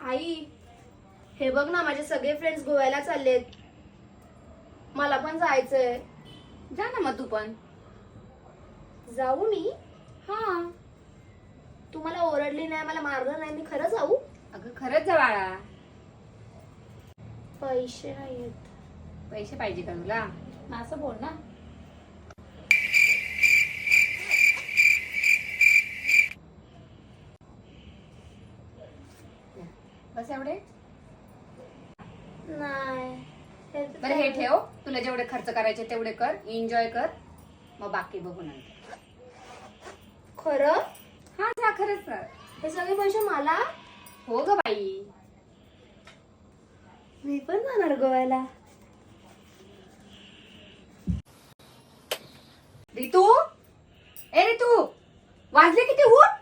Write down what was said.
आई, हे बघ ना, माझे सगळे फ्रेंड्स गोव्याला चाललेत. मला पण जायचंय. जा ना मग तू पण. जाऊ मी? हा. तू मला ओरडली नाही, मला मारलं नाही, मी खरं जाऊ? अगं खरंच जा बाळा. पैसे नाहीयेत. पैसे पाहिजे का तुला? असं बोल ना. बस एवढे. नाही. बरं हे ठेव, तुला जेवढे खर्च करायचे तेवढे कर, एन्जॉय कर, मग बाकी बघू नंतर. खरं? हा जा, खरंच कर. हे सगळे पैसे मला? हो ग बाई. मी पण जाणार गोव्याला. रितू, ए रितू, वाजले किती? उठ.